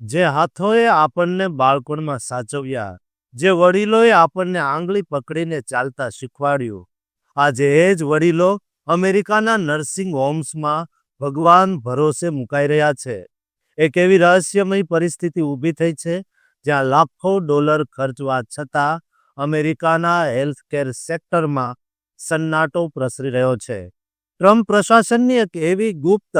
જે હાથોએ આપણને બાળપણમાં સાચવ્યા, જે વડીલોએ આપણને આંગળી પકડીને ચાલતા શીખવાડ્યું, આજે એ જ વડીલો અમેરિકાના નર્સિંગ હોમ્સમાં ભગવાન ભરોસે મુકાઈ રહ્યા છે. એક એવી રહસ્યમય પરિસ્થિતિ ઊભી થઈ છે જ્યાં લાખો ડોલર ખર્ચવા છતાં અમેરિકાના હેલ્થકેર સેક્ટરમાં સન્નાટો પ્રસરી રહ્યો છે. ટ્રમ્પ પ્રશાસનની એક એવી ગુપ્ત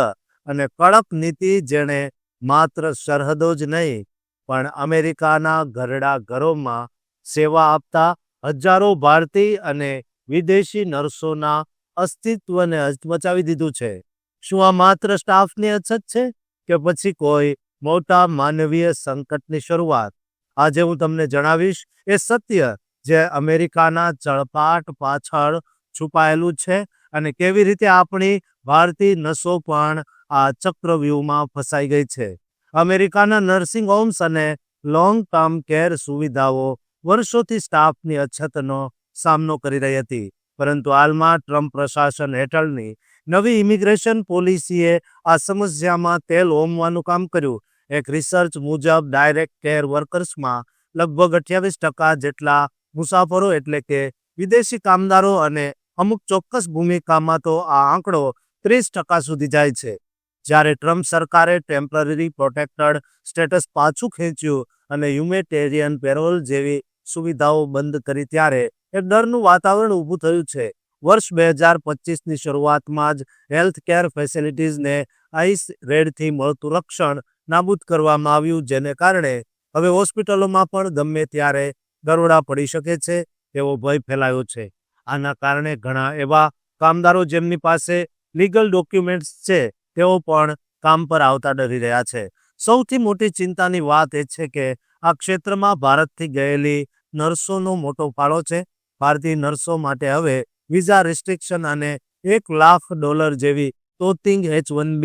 અને કડક નીતિ જેણે માત્ર સરહદો જ નહીં પણ અમેરિકાના ઘરડા ઘરોમાં સેવા આપતા હજારો ભારતીય અને વિદેશી નર્સોના અસ્તિત્વને હચમચાવી દીધું છે. શું આ માત્ર સ્ટાફની અછત છે કે પછી કોઈ મોટા માનવીય સંકટની શરૂઆત? આજે હું તમને જણાવીશ એ સત્ય જે અમેરિકાના ચળપાટ પાછળ છુપાયેલું છે અને કેવી રીતે આપણી ભારતીય નસો પણ આ ચક્રવ્યૂહમાં ફસાઈ ગઈ છે. અમેરિકાના નર્સિંગ હોમ્સ અને લોંગ ટર્મ કેર સુવિધાઓ વર્ષોથી સ્ટાફની અછતનો સામનો કરી રહી હતી, પરંતુ હાલમાં ટ્રમ્પ પ્રશાસન હેઠળની નવી ઇમિગ્રેશન પોલિસીએ આ સમસ્યામાં તેલ હોમવાનું કામ કર્યું. એક રિસર્ચ મુજબ ડાયરેક્ટ કેર વર્કર્સમાં લગભગ 28% જેટલા મુસાફરો એટલે કે વિદેશી કામદારો અને અમુક ચોક્કસ ભૂમિકામાં તો આ આંકડો 30% સુધી જાય છે. જ્યારે ટ્રમ્પ સરકારે ટેમ્પરરી પ્રોટેક્ટેડ સ્ટેટસ પાછું ખેંચ્યું અને હ્યુમેટેરિયન પેરોલ જેવી સુવિધાઓ બંધ કરી ત્યારે એક ડરનું વાતાવરણ ઊભું થયું છે. વર્ષ 2025ની શરૂઆતમાં જ હેલ્થ કેર ફેસિલિટીઝને આઈસ રેડથી મળતું રક્ષણ નાબૂદ કરવામાં આવ્યું, જેને કારણે હવે હોસ્પિટલોમાં પણ ગમે ત્યારે દરોડા પડી શકે છે તેવો ભય ફેલાયો છે. આના કારણે ઘણા એવા કામદારો જેમની પાસે લીગલ ડોક્યુમેન્ટ્સ છે તેઓ પણ કામ પર આવતા ડરી રહ્યા છે. સૌથી મોટી ચિંતાની વાત એ છે કે આ ક્ષેત્રમાં ભારતથી ગયેલી નર્સોનો મોટો ફાળો છે. ભારતીય નર્સો માટે હવે વિઝા રિસ્ટ્રિક્શન અને $1,00,000 જેવી તોતિંગ H-1B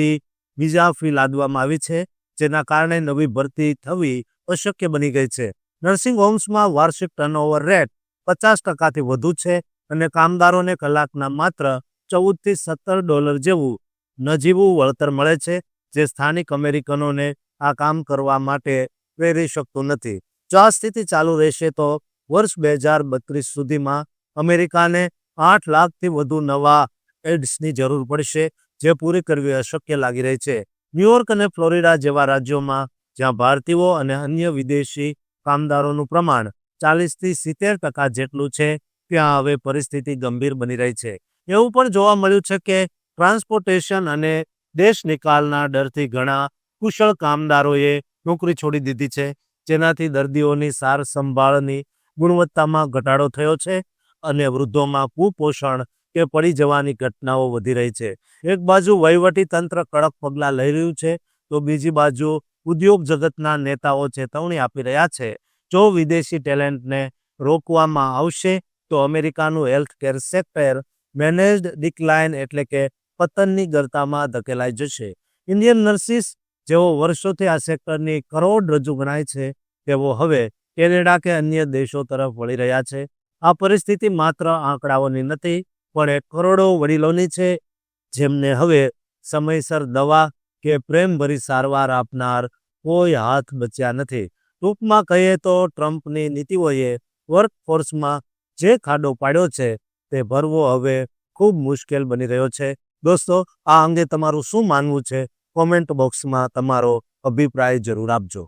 વિઝા ફી લાદવામાં આવી છે, જેના કારણે નવી ભરતી થવી અશક્ય બની ગઈ છે. નર્સિંગ હોમ્સમાં વાર્ષિક ટર્નઓવર રેટ 50%થી વધુ છે અને કામદારોને કલાકના માત્ર $14 થી $17 જેવું નજીવું વળતર મળે છે, જે સ્થાનિક અમેરિકનોને આ કામ કરવા માટે પ્રેરી શકતું નથી. જો આ સ્થિતિ ચાલુ રહેશે તો વર્ષ 2032 સુધીમાં અમેરિકાને 8 લાખથી વધુ નવા એડ્સની જરૂર પડશે, જે પૂરી કરવી અશક્ય લાગી રહી છે. ન્યૂયોર્ક અને ફ્લોરિડા જેવા રાજ્યોમાં જ્યાં ભારતીયો અને અન્ય વિદેશી કામદારોનું પ્રમાણ 40 થી 70% જેટલું છે, ત્યાં હવે પરિસ્થિતિ ગંભીર બની રહી છે. એવું પણ જોવા મળ્યું છે કે ટ્રાન્સપોર્ટેશન અને દેશ નિકાલના ડરથી ઘણા કુશળ કામદારોએ નોકરી છોડી દીધી છે, જેનાથી દર્દીઓની સાર સંભાળની ગુણવત્તામાં ઘટાડો થયો છે અને વૃદ્ધોમાં કુપોષણ કે પડી જવાની ઘટનાઓ વધી રહી છે. એક બાજુ વહીવટી તંત્ર કડક પગલાં લઈ રહ્યું છે તો બીજી બાજુ ઉદ્યોગ જગતના નેતાઓ ચેતવણી આપી રહ્યા છે. જો વિદેશી ટેલેન્ટને રોકવામાં આવશે તો અમેરિકાનું હેલ્થકેર સેક્ટર મેનેજ્ડ ડિક્લાઇન એટલે કે પતનની ગર્તામાં ધકેલાઈ જશે. ઇન્ડિયન નર્સિસ જેઓ વર્ષોથી આ સેક્ટરની કરોડરજ્જુ ગણાય છે, તેઓ હવે કેનેડા કે અન્ય દેશો તરફ વળી રહ્યા છે. આ પરિસ્થિતિ માત્ર આંકડાઓની નથી પણ એક કરોડો વડીલોની છે, જેમને હવે સમયસર દવા કે પ્રેમભરી સારવાર આપનાર કોઈ હાથ બચ્યા નથી. ટૂંકમાં કહીએ તો ટ્રમ્પની નીતિઓએ વર્કફોર્સમાં જે ખાડો પાડ્યો છે તે ભરવો હવે ખૂબ મુશ્કેલ બની રહ્યો છે. દોસ્તો, આ અંગે તમારું શું માનવું છે? કોમેન્ટ બોક્સમાં તમારો અભિપ્રાય જરૂર આપજો.